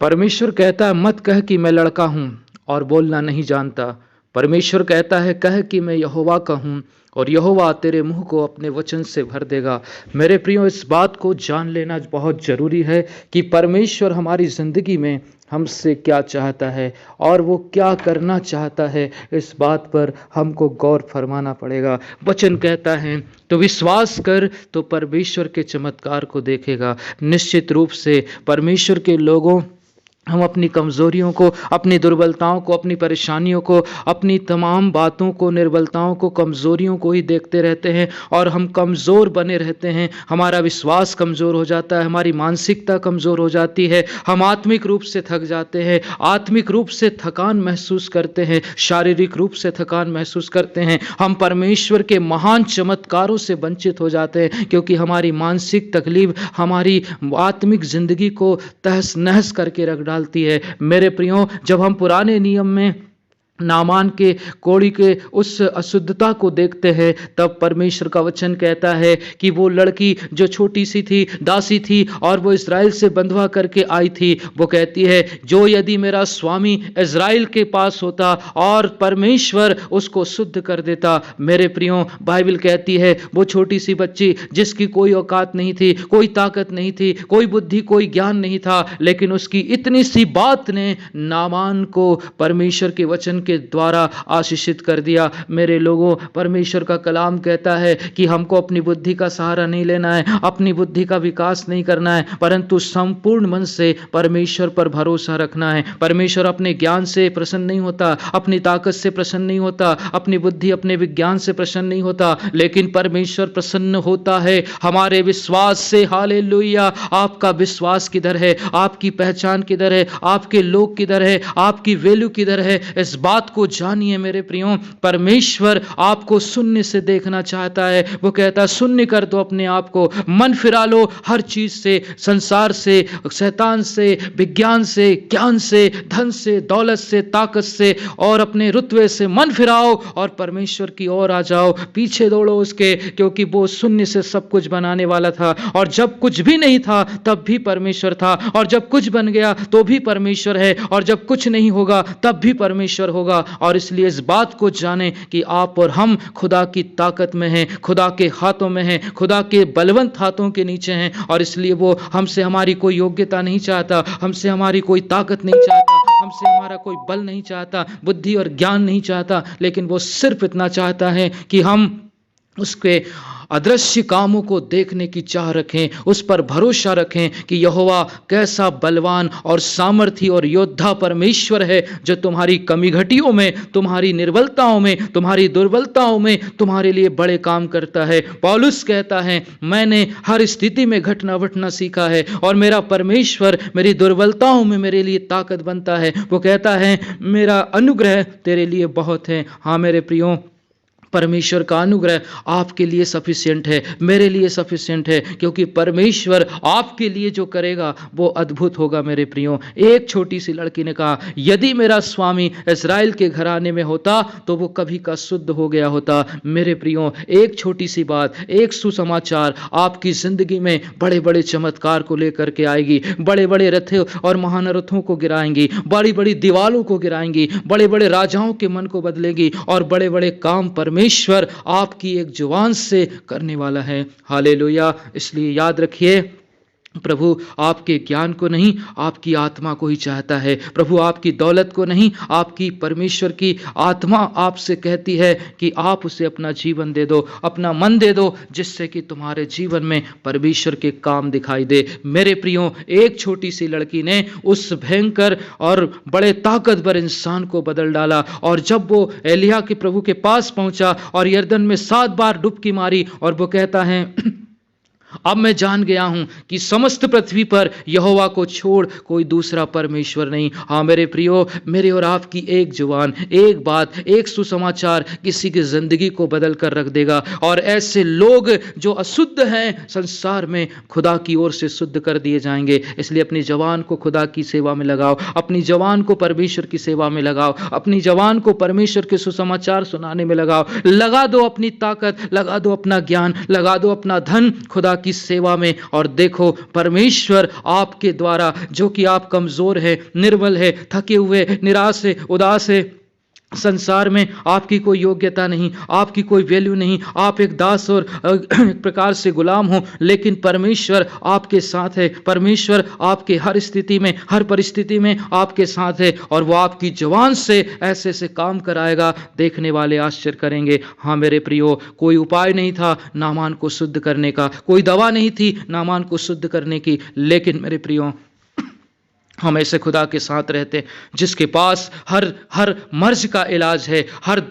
परमेश्वर कहता है मत कह कि मैं लड़का हूँ और बोलना नहीं जानता। परमेश्वर कहता है कह कि मैं यहोवा का हूँ और यहोवा तेरे मुंह को अपने वचन से भर देगा। मेरे प्रियो, इस बात को जान लेना बहुत ज़रूरी है कि परमेश्वर हमारी ज़िंदगी में हमसे क्या चाहता है और वो क्या करना चाहता है। इस बात पर हमको गौर फरमाना पड़ेगा। वचन कहता है तो विश्वास कर तो परमेश्वर के चमत्कार को देखेगा। निश्चित रूप से परमेश्वर के लोगों, हम अपनी कमज़ोरियों को, अपनी दुर्बलताओं को, अपनी परेशानियों को, अपनी तमाम बातों को, निर्बलताओं को, कमज़ोरियों को ही देखते रहते हैं और हम कमज़ोर बने रहते हैं। हमारा विश्वास कमज़ोर हो जाता है, हमारी मानसिकता कमज़ोर हो जाती है, हम आत्मिक रूप से थक जाते हैं, आत्मिक रूप से थकान महसूस करते हैं, शारीरिक रूप से थकान महसूस करते हैं। हम परमेश्वर के महान चमत्कारों से वंचित हो जाते हैं क्योंकि हमारी मानसिक तकलीफ हमारी आत्मिक ज़िंदगी को तहस नहस करके रख डालती है। मेरे प्रियो, जब हम पुराने नियम में नामान के कोढ़ी के उस अशुद्धता को देखते हैं तब परमेश्वर का वचन कहता है कि वो लड़की जो छोटी सी थी, दासी थी और वो इज़राइल से बंधवा करके आई थी, वो कहती है जो यदि मेरा स्वामी इज़राइल के पास होता और परमेश्वर उसको शुद्ध कर देता। मेरे प्रियो, बाइबल कहती है वो छोटी सी बच्ची जिसकी कोई औकात नहीं थी, कोई ताकत नहीं थी, कोई बुद्धि, कोई ज्ञान नहीं था, लेकिन उसकी इतनी सी बात ने नामान को परमेश्वर के वचन के द्वारा आशीषित कर दिया। मेरे लोगों, परमेश्वर का कलाम कहता है कि हमको अपनी बुद्धि का सहारा नहीं लेना है, अपनी बुद्धि का विकास नहीं करना है, परंतु संपूर्ण मन से परमेश्वर पर भरोसा रखना है। परमेश्वर अपने ज्ञान से प्रसन्न नहीं होता, अपनी ताकत से प्रसन्न नहीं होता, अपनी बुद्धि, अपने विज्ञान से प्रसन्न नहीं होता, लेकिन परमेश्वर प्रसन्न होता है हमारे विश्वास से। हालेलुया। आपका विश्वास किधर है? आपकी पहचान किधर है? आपके लोग किधर है? आपकी वैल्यू किधर है? इस बात को जानिए मेरे प्रियो। परमेश्वर आपको शून्य से देखना चाहता है। वो कहता है शून्य कर दो अपने आप को, मन फिरा लो हर चीज से, संसार से, शैतान से, विज्ञान से, ज्ञान से, धन से, दौलत से, ताकत से और अपने रुतबे से मन फिराओ और परमेश्वर की ओर आ जाओ। पीछे दौड़ो उसके, क्योंकि वो शून्य से सब कुछ बनाने वाला था और जब कुछ भी नहीं था तब भी परमेश्वर था और जब कुछ बन गया तो भी परमेश्वर है और जब कुछ नहीं होगा तब भी परमेश्वर होगा। और इसलिए इस बात को जाने कि आप और हम खुदा की ताकत में हैं, खुदा के हाथों में हैं, खुदा के बलवंत हाथों के नीचे हैं और इसलिए वो हमसे हमारी कोई योग्यता नहीं चाहता, हमसे हमारी कोई ताकत नहीं चाहता, हमसे हमारा कोई बल नहीं चाहता, बुद्धि और ज्ञान नहीं चाहता, लेकिन वो सिर्फ इतना चाहता है कि हम उसके अदृश्य कामों को देखने की चाह रखें, उस पर भरोसा रखें कि यहोवा कैसा बलवान और सामर्थी और योद्धा परमेश्वर है जो तुम्हारी कमी घटियों में, तुम्हारी निर्बलताओं में, तुम्हारी दुर्बलताओं में तुम्हारे लिए बड़े काम करता है। पौलुस कहता है मैंने हर स्थिति में घटना बढ़ना सीखा है और मेरा परमेश्वर मेरी दुर्बलताओं में मेरे लिए ताकत बनता है। वो कहता है मेरा अनुग्रह तेरे लिए बहुत है। हाँ मेरे प्रियो, परमेश्वर का अनुग्रह आपके लिए सफिशिएंट है, मेरे लिए सफिशिएंट है, क्योंकि परमेश्वर आपके लिए जो करेगा वो अद्भुत होगा। मेरे प्रियो, एक छोटी सी लड़की ने कहा यदि मेरा स्वामी इज़राइल के घराने में होता तो वो कभी का शुद्ध हो गया होता। मेरे प्रियो, एक छोटी सी बात, एक सुसमाचार आपकी जिंदगी में बड़े बड़े चमत्कार को लेकर के आएगी, बड़े बड़े रथों और महानरथों को गिराएंगी, बड़ी बड़ी दीवालों को गिराएंगी, बड़े बड़े राजाओं के मन को बदलेगी और बड़े बड़े काम परमेश्वर आपकी एक जुबान से करने वाला है। हालेलुया। इसलिए याद रखिए, प्रभु आपके ज्ञान को नहीं, आपकी आत्मा को ही चाहता है। प्रभु आपकी दौलत को नहीं, आपकी परमेश्वर की आत्मा आपसे कहती है कि आप उसे अपना जीवन दे दो, अपना मन दे दो, जिससे कि तुम्हारे जीवन में परमेश्वर के काम दिखाई दे। मेरे प्रियो, एक छोटी सी लड़की ने उस भयंकर और बड़े ताकतवर इंसान को बदल डाला और जब वो एलिया के प्रभु के पास पहुंचा और यरदन में 7 बार डुबकी मारी और वो कहता है अब मैं जान गया हूं कि समस्त पृथ्वी पर यहोवा को छोड़ कोई दूसरा परमेश्वर नहीं। हाँ मेरे प्रियो, मेरे और आपकी एक जुबान, एक बात, एक सुसमाचार किसी की जिंदगी को बदल कर रख देगा और ऐसे लोग जो अशुद्ध हैं संसार में खुदा की ओर से शुद्ध कर दिए जाएंगे। इसलिए अपनी जवान को खुदा की सेवा में लगाओ, अपनी जवान को परमेश्वर की सेवा में लगाओ, अपनी जवान को परमेश्वर के सुसमाचार सुनाने में लगाओ। लगा दो अपनी ताकत, लगा दो अपना ज्ञान, लगा दो अपना धन खुदा की सेवा में, और देखो परमेश्वर आपके द्वारा, जो कि आप कमजोर है, निर्बल है, थके हुए, निराश है, उदास है, संसार में आपकी कोई योग्यता नहीं, आपकी कोई वैल्यू नहीं, आप एक दास और एक प्रकार से गुलाम हो, लेकिन परमेश्वर आपके साथ है। परमेश्वर आपके हर स्थिति में, हर परिस्थिति में आपके साथ है, और वो आपकी जुबान से ऐसे ऐसे काम कराएगा, देखने वाले आश्चर्य करेंगे। हाँ मेरे प्रियो, कोई उपाय नहीं था नामान को शुद्ध करने का, कोई दवा नहीं थी नामान को शुद्ध करने की, लेकिन मेरे प्रियो हम ऐसे खुदा के साथ रहते जिसके पास हर हर मर्ज का इलाज है, हर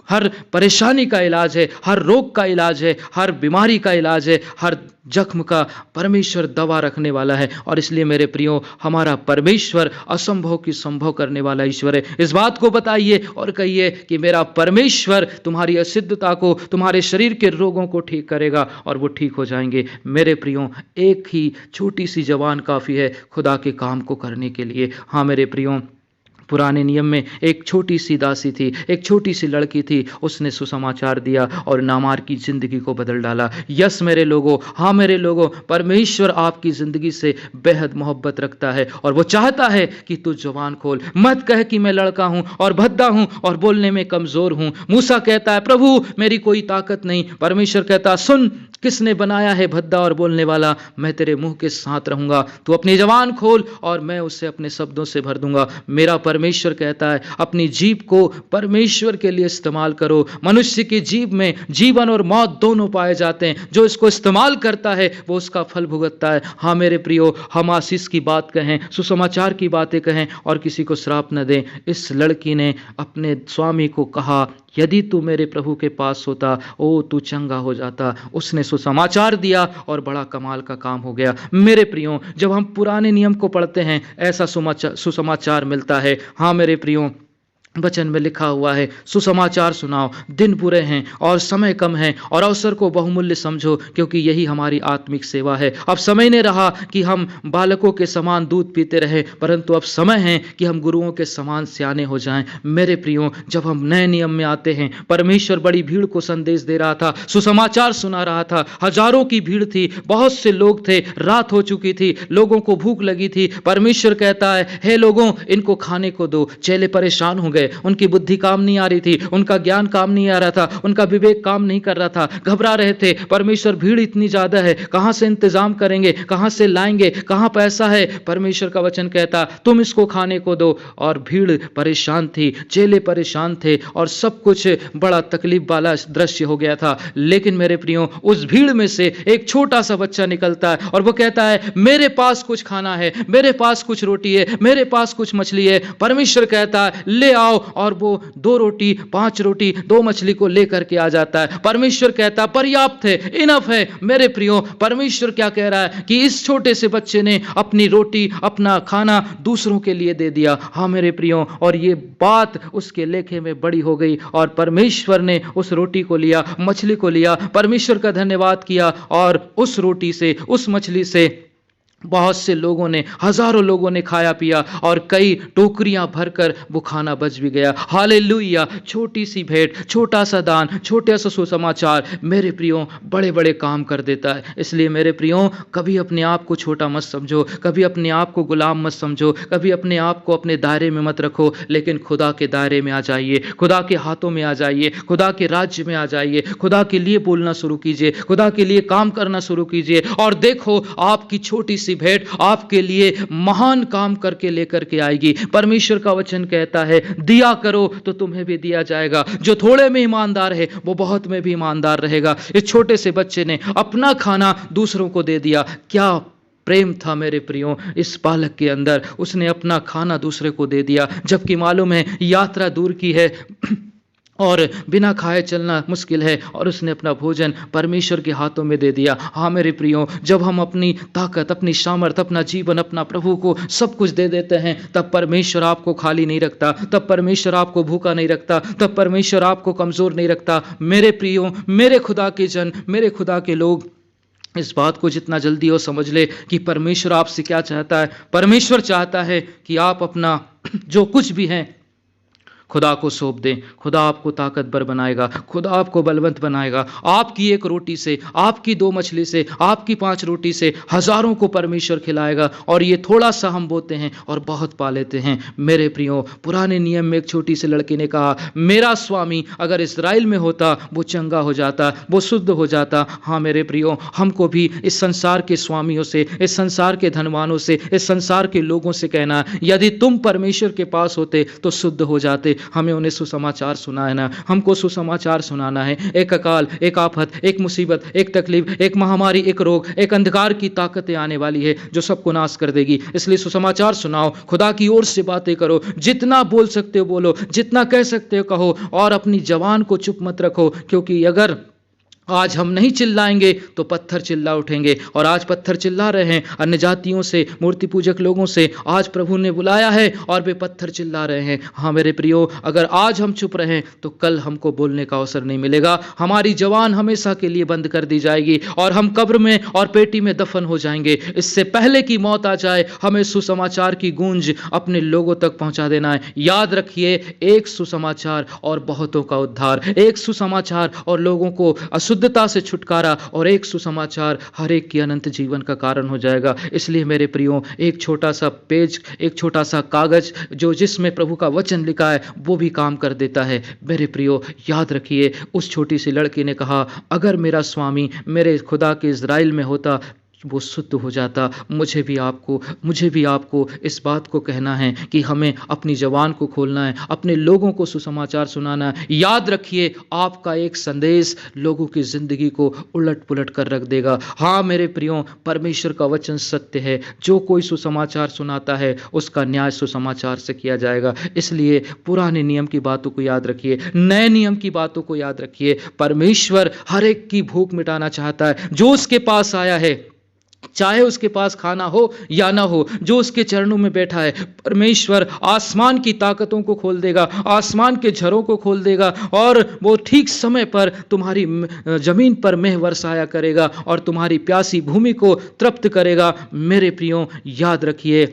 हर परेशानी का इलाज है, हर रोग का इलाज है, हर बीमारी का इलाज है, हर जख्म का परमेश्वर दवा रखने वाला है। और इसलिए मेरे प्रियो, हमारा परमेश्वर असंभव की संभव करने वाला ईश्वर है। इस बात को बताइए और कहिए कि मेरा परमेश्वर तुम्हारी अशुद्धता को, तुम्हारे शरीर के रोगों को ठीक करेगा, और वो ठीक हो जाएंगे। मेरे प्रियो, एक ही छोटी सी जबान काफ़ी है खुदा के काम को करने के लिए। हाँ मेरे प्रियो, पुराने नियम में एक छोटी सी दासी थी, एक छोटी सी लड़की थी, उसने सुसमाचार दिया और नामार की जिंदगी को बदल डाला। यस मेरे लोगों, हाँ मेरे लोगों, परमेश्वर आपकी जिंदगी से बेहद मोहब्बत रखता है, और वो चाहता है कि तू जुबान खोल, मत कह कि मैं लड़का हूं और भद्दा हूं और बोलने में कमजोर हूं। मूसा कहता है प्रभु मेरी कोई ताकत नहीं, परमेश्वर कहता सुन, किसने बनाया है भद्दा और बोलने वाला, मैं तेरे मुंह के साथ रहूंगा, तू अपनी जबान खोल और मैं उसे अपने शब्दों से भर दूंगा। मेरा परमेश्वर कहता है अपनी जीभ को परमेश्वर के लिए इस्तेमाल करो। मनुष्य की जीभ में जीवन और मौत दोनों पाए जाते हैं, जो इसको इस्तेमाल करता है वो उसका फल भुगतता है। हाँ मेरे प्रियो, हम आशीष की बात कहें, सुसमाचार की बातें कहें और किसी को श्राप न दें। इस लड़की ने अपने स्वामी को कहा यदि तू मेरे प्रभु के पास होता, ओ तू चंगा हो जाता। उसने सुसमाचार दिया और बड़ा कमाल का काम हो गया। मेरे प्रियो, जब हम पुराने नियम को पढ़ते हैं ऐसा सुसमाचार मिलता है। हाँ मेरे प्रियो, वचन में लिखा हुआ है सुसमाचार सुनाओ, दिन बुरे हैं और समय कम है, और अवसर को बहुमूल्य समझो, क्योंकि यही हमारी आत्मिक सेवा है। अब समय नहीं रहा कि हम बालकों के समान दूध पीते रहे, परंतु अब समय है कि हम गुरुओं के समान सियाने हो जाएं। मेरे प्रियो, जब हम नए नियम में आते हैं, परमेश्वर बड़ी भीड़ को संदेश दे रहा था, सुसमाचार सुना रहा था, हजारों की भीड़ थी, बहुत से लोग थे, रात हो चुकी थी, लोगों को भूख लगी थी। परमेश्वर कहता है हे लोगों, इनको खाने को दो। चेले परेशान हो गए, उनकी बुद्धि काम नहीं आ रही थी, उनका ज्ञान काम नहीं आ रहा था, उनका विवेक काम नहीं कर रहा था, घबरा रहे थे। परमेश्वर भीड़ इतनी ज्यादा है, कहां से इंतजाम करेंगे, कहां से लाएंगे, कहां पैसा है। परमेश्वर का वचन कहता तुम इसको खाने को दो। और भीड़ परेशान थी, चेले परेशान थे, और सब कुछ बड़ा तकलीफ वाला दृश्य हो गया था। लेकिन मेरे प्रियो, उस भीड़ में से एक छोटा सा बच्चा निकलता है और वो कहता है मेरे पास कुछ खाना है, मेरे पास कुछ रोटी है, मेरे पास कुछ मछली है। परमेश्वर कहता है ले आओ, और वो 2 रोटी 5 रोटी 2 मछली को लेकर के आ जाता है। परमेश्वर कहता पर्याप्त है, इनफ है। मेरे प्रियो, परमेश्वर क्या कह रहा है कि इस छोटे से बच्चे ने अपनी रोटी, अपना खाना दूसरों के लिए दे दिया। हाँ मेरे प्रियो, और ये बात उसके लेखे में बड़ी हो गई, और परमेश्वर ने उस रोटी को लिया, मछली को लिया, परमेश्वर का धन्यवाद किया, और उस रोटी से, उस मछली से बहुत से लोगों ने, हजारों लोगों ने खाया पिया, और कई टोकरियां भरकर वो खाना बच भी गया। हालेलुया। छोटी सी भेंट, छोटा सा दान, छोटा सा सुसमाचार मेरे प्रियो बड़े बड़े काम कर देता है। इसलिए मेरे प्रियो, कभी अपने आप को छोटा मत समझो, कभी अपने आप को गुलाम मत समझो, कभी अपने आप को अपने दायरे में मत रखो, लेकिन खुदा के दायरे में आ जाइए, खुदा के हाथों में आ जाइए, खुदा के राज्य में आ जाइए, खुदा के लिए बोलना शुरू कीजिए, खुदा के लिए काम करना शुरू कीजिए, और देखो आपकी छोटी सी भेंट आपके लिए महान काम करके लेकर के आएगी। परमेश्वर का वचन कहता है दिया करो तो तुम्हें भी दिया जाएगा, जो थोड़े में ईमानदार है वो बहुत में भी ईमानदार रहेगा। इस छोटे से बच्चे ने अपना खाना दूसरों को दे दिया। क्या प्रेम था मेरे प्रियो इस बालक के अंदर, उसने अपना खाना दूसरे को दे दिया, जबकि मालूम है यात्रा दूर की है और बिना खाए चलना मुश्किल है, और उसने अपना भोजन परमेश्वर के हाथों में दे दिया। हाँ मेरे प्रियो, जब हम अपनी ताकत, अपनी सामर्थ, अपना जीवन, अपना प्रभु को सब कुछ दे देते हैं, तब परमेश्वर आपको खाली नहीं रखता, तब परमेश्वर आपको भूखा नहीं रखता, तब परमेश्वर आपको कमजोर नहीं रखता। मेरे प्रियो, मेरे खुदा के जन, मेरे खुदा के लोग, इस बात को जितना जल्दी हो समझ ले कि परमेश्वर आपसे क्या चाहता है। परमेश्वर चाहता है कि आप अपना जो कुछ भी है खुदा को सौंप दें। खुदा आपको ताकतवर बनाएगा, खुदा आपको बलवंत बनाएगा। आपकी एक रोटी से, आपकी 2 मछली से, आपकी 5 रोटी से हजारों को परमेश्वर खिलाएगा। और ये थोड़ा सा हम बोते हैं और बहुत पा लेते हैं। मेरे प्रियो, पुराने नियम में एक छोटी सी लड़की ने कहा, मेरा स्वामी अगर इस्राएल में होता वो चंगा हो जाता, वो शुद्ध हो जाता। हाँ मेरे प्रियो, हमको भी इस संसार के स्वामियों से, इस संसार के धनवानों से, इस संसार के लोगों से कहना, यदि तुम परमेश्वर के पास होते तो शुद्ध हो जाते। हमें उन्हें सुसमाचार सुनाना, हमको सुसमाचार सुनाना है। एक अकाल, एक आफत, एक मुसीबत, एक तकलीफ, एक महामारी, एक रोग, एक अंधकार की ताकतें आने वाली है जो सबको नाश कर देगी। इसलिए सुसमाचार सुनाओ, खुदा की ओर से बातें करो, जितना बोल सकते हो बोलो, जितना कह सकते हो कहो, और अपनी जबान को चुप मत रखो। क्योंकि अगर आज हम नहीं चिल्लाएंगे तो पत्थर चिल्ला उठेंगे। और आज पत्थर चिल्ला रहे हैं अन्य जातियों से, मूर्ति पूजक लोगों से। आज प्रभु ने बुलाया है और वे पत्थर चिल्ला रहे हैं। हाँ मेरे प्रियो, अगर आज हम चुप रहें तो कल हमको बोलने का अवसर नहीं मिलेगा। हमारी जबान हमेशा के लिए बंद कर दी जाएगी और हम कब्र में और पेटी में दफन हो जाएंगे। इससे पहले कि मौत आ जाए, हमें सुसमाचार की गूंज अपने लोगों तक पहुंचा देना है। याद रखिए, एक सुसमाचार और बहुतों का उद्धार, एक सुसमाचार और लोगों को शुद्धता से छुटकारा, और एक सुसमाचार हर एक की अनंत जीवन का कारण हो जाएगा। इसलिए मेरे प्रियो, एक छोटा सा पेज, एक छोटा सा कागज जो जिसमें प्रभु का वचन लिखा है वो भी काम कर देता है। मेरे प्रियो, याद रखिए, उस छोटी सी लड़की ने कहा, अगर मेरा स्वामी मेरे खुदा के इज़राइल में होता वो शुद्ध हो जाता। मुझे भी आपको इस बात को कहना है कि हमें अपनी जबान को खोलना है, अपने लोगों को सुसमाचार सुनाना है। याद रखिए, आपका एक संदेश लोगों की जिंदगी को उलट पुलट कर रख देगा। हाँ मेरे प्रियो, परमेश्वर का वचन सत्य है। जो कोई सुसमाचार सुनाता है उसका न्याय सुसमाचार से किया जाएगा। इसलिए पुराने नियम की बातों को याद रखिए, नए नियम की बातों को याद रखिए। परमेश्वर हर एक की भूख मिटाना चाहता है। जो उसके पास आया है, चाहे उसके पास खाना हो या ना हो, जो उसके चरणों में बैठा है, परमेश्वर आसमान की ताकतों को खोल देगा, आसमान के झरों को खोल देगा, और वो ठीक समय पर तुम्हारी जमीन पर मेह बरसाया करेगा और तुम्हारी प्यासी भूमि को तृप्त करेगा। मेरे प्रियो, याद रखिए,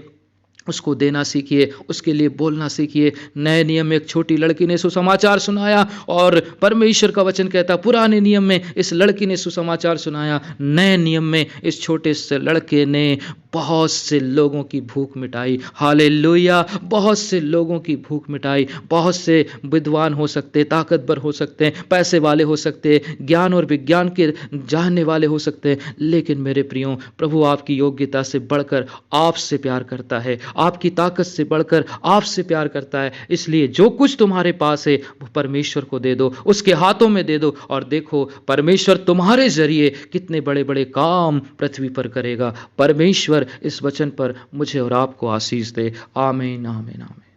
उसको देना सीखिए, उसके लिए बोलना सीखिए। नए नियम में एक छोटी लड़की ने सुसमाचार सुनाया और परमेश्वर का वचन कहता, पुराने नियम में इस लड़की ने सुसमाचार सुनाया, नए नियम में इस छोटे से लड़के ने बहुत से लोगों की भूख मिटाई। हालेलुया, बहुत से लोगों की भूख मिटाई। बहुत से विद्वान हो सकते, ताकतवर हो सकते हैं, पैसे वाले हो सकते हैं, ज्ञान और विज्ञान के जानने वाले हो सकते हैं, लेकिन मेरे प्रियो, प्रभु आपकी योग्यता से बढ़कर आपसे प्यार करता है, आपकी ताकत से बढ़कर आपसे प्यार करता है। इसलिए जो कुछ तुम्हारे पास है वो परमेश्वर को दे दो, उसके हाथों में दे दो, और देखो परमेश्वर तुम्हारे जरिए कितने बड़े बड़े काम पृथ्वी पर करेगा। परमेश्वर इस वचन पर मुझे और आपको आशीष दे। आमीन, आमीन, आमीन।